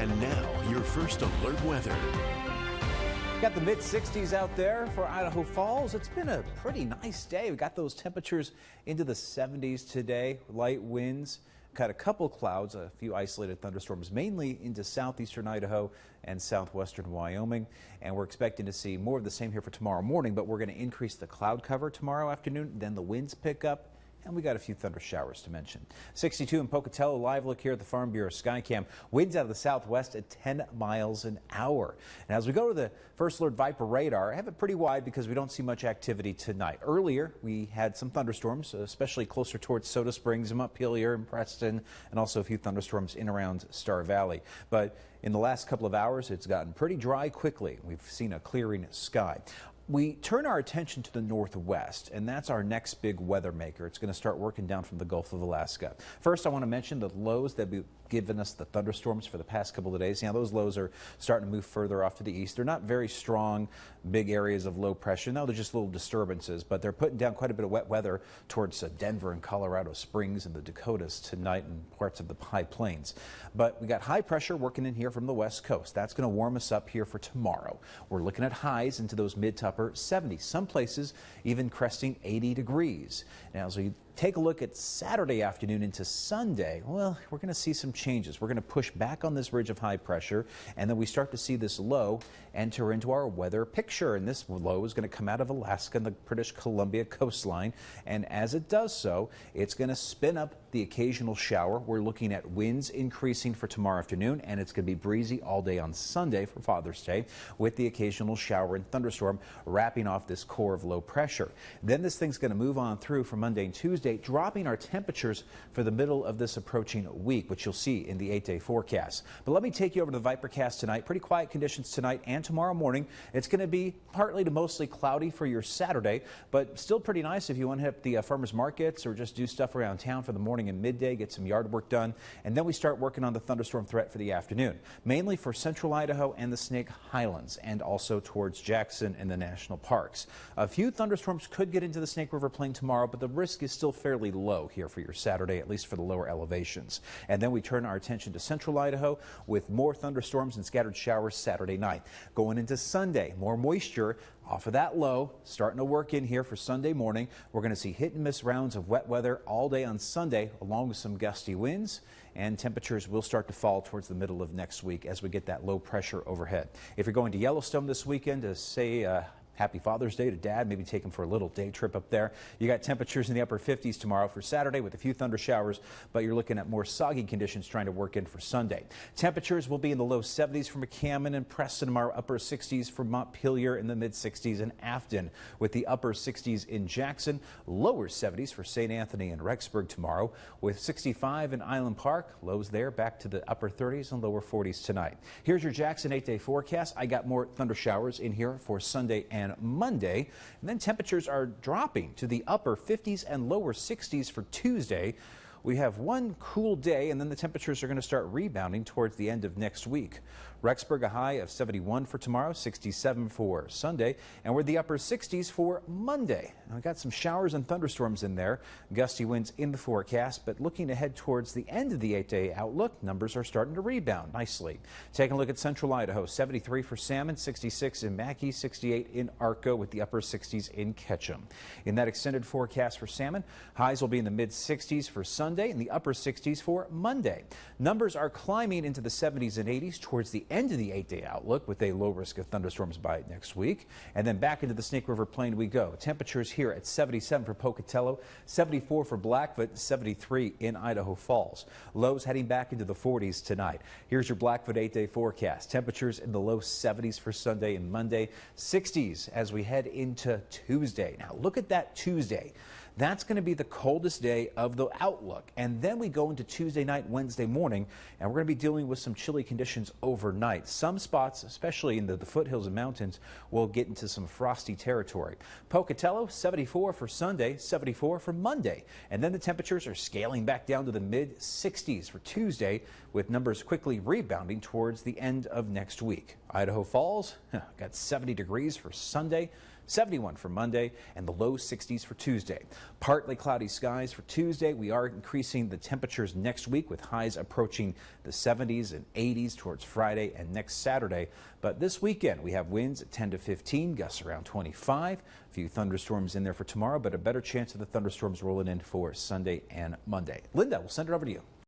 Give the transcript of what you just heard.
And now, your first alert weather. Got the mid-60s out there for Idaho Falls. It's been a pretty nice day. We got those temperatures into the 70s today. Light winds. Got a couple clouds, a few isolated thunderstorms, mainly into southeastern Idaho and southwestern Wyoming. And we're expecting to see more of the same here for tomorrow morning, but we're going to increase the cloud cover tomorrow afternoon. Then the winds pick up. And we got a few thunder showers to mention. 62 in Pocatello, live look here at the Farm Bureau Skycam. Winds out of the southwest at 10 miles an hour. And as we go to the First Alert Viper radar, I have it pretty wide because we don't see much activity tonight. Earlier, we had some thunderstorms, especially closer towards Soda Springs and Montpelier and Preston, and also a few thunderstorms in around Star Valley. But in the last couple of hours, it's gotten pretty dry quickly. We've seen a clearing sky. We turn our attention to the northwest, and that's our next big weather maker. It's going to start working down from the Gulf of Alaska. First, I want to mention the lows that have given us the thunderstorms for the past couple of days. Now, those lows are starting to move further off to the east. They're not very strong, big areas of low pressure. No, they're just little disturbances, but they're putting down quite a bit of wet weather towards Denver and Colorado Springs and the Dakotas tonight and parts of the High Plains. But we got high pressure working in here from the west coast. That's going to warm us up here for tomorrow. We're looking at highs into those mid to upper 70s, some places even cresting 80 degrees. Now, as we take a look at Saturday afternoon into Sunday, well, we're going to see some changes. We're going to push back on this ridge of high pressure, and then we start to see this low enter into our weather picture. And this low is going to come out of Alaska and the British Columbia coastline. And as it does so, it's going to spin up the occasional shower. We're looking at winds increasing for tomorrow afternoon, and it's going to be breezy all day on Sunday for Father's Day, with the occasional shower and thunderstorm wrapping off this core of low pressure. Then this thing's going to move on through for Monday and Tuesday, dropping our temperatures for the middle of this approaching week, which you'll see in the 8-day forecast. But let me take you over to the Vipercast tonight. Pretty quiet conditions tonight and tomorrow morning. It's going to be partly to mostly cloudy for your Saturday, but still pretty nice if you want to hit the farmers markets or just do stuff around town for the morning and midday, get some yard work done. And then we start working on the thunderstorm threat for the afternoon, mainly for central Idaho and the Snake Highlands, and also towards Jackson and the national parks. A few thunderstorms could get into the Snake River Plain tomorrow, but the risk is still fairly low here for your Saturday, at least for the lower elevations. And then we turn our attention to central Idaho with more thunderstorms and scattered showers Saturday night. Going into Sunday, more moisture off of that low starting to work in here for Sunday morning. We're going to see hit and miss rounds of wet weather all day on Sunday, along with some gusty winds, and temperatures will start to fall towards the middle of next week as we get that low pressure overhead. If you're going to Yellowstone this weekend to say Happy Father's Day to Dad, maybe take him for a little day trip up there. You got temperatures in the upper 50s tomorrow for Saturday with a few thunder showers, but you're looking at more soggy conditions trying to work in for Sunday. Temperatures will be in the low 70s for McCammon and Preston tomorrow, upper 60s for Montpelier, in the mid 60s in Afton, with the upper 60s in Jackson, lower 70s for St. Anthony and Rexburg tomorrow, with 65 in Island Park, lows there back to the upper 30s and lower 40s tonight. Here's your Jackson 8-day forecast. I got more thunder showers in here for Sunday and Monday, and then temperatures are dropping to the upper 50s and lower 60s for Tuesday. We have one cool day, and then the temperatures are going to start rebounding towards the end of next week. Rexburg, a high of 71 for tomorrow, 67 for Sunday, and we're the upper 60s for Monday. Now, we got some showers and thunderstorms in there, gusty winds in the forecast, but looking ahead towards the end of the 8-day outlook, numbers are starting to rebound nicely. Taking a look at central Idaho, 73 for Salmon, 66 in Mackay, 68 in Arco, with the upper 60s in Ketchum. In that extended forecast for salmon, highs will be in the mid 60s for Sunday and the upper 60s for Monday. Numbers are climbing into the 70s and 80s towards the end of the 8-day outlook, with a low risk of thunderstorms by next week. And then back into the Snake River Plain we go. Temperatures here at 77 for Pocatello, 74 for Blackfoot, 73 in Idaho Falls. Lows heading back into the 40s tonight. Here's your Blackfoot 8-day forecast. Temperatures in the low 70s for Sunday and Monday, 60s as we head into Tuesday. Now look at that Tuesday. That's going to be the coldest day of the outlook. And then we go into Tuesday night, Wednesday morning, and we're going to be dealing with some chilly conditions overnight. Some spots, especially in the foothills and mountains, will get into some frosty territory. Pocatello, 74 for Sunday, 74 for Monday. And then the temperatures are scaling back down to the mid 60s for Tuesday, with numbers quickly rebounding towards the end of next week. Idaho Falls, got 70 degrees for Sunday, 71 for Monday, and the low 60s for Tuesday. Partly cloudy skies for Tuesday. We are increasing the temperatures next week with highs approaching the 70s and 80s towards Friday and next Saturday. But this weekend we have winds at 10 to 15, gusts around 25. A few thunderstorms in there for tomorrow, but a better chance of the thunderstorms rolling in for Sunday and Monday. Linda, we'll send it over to you.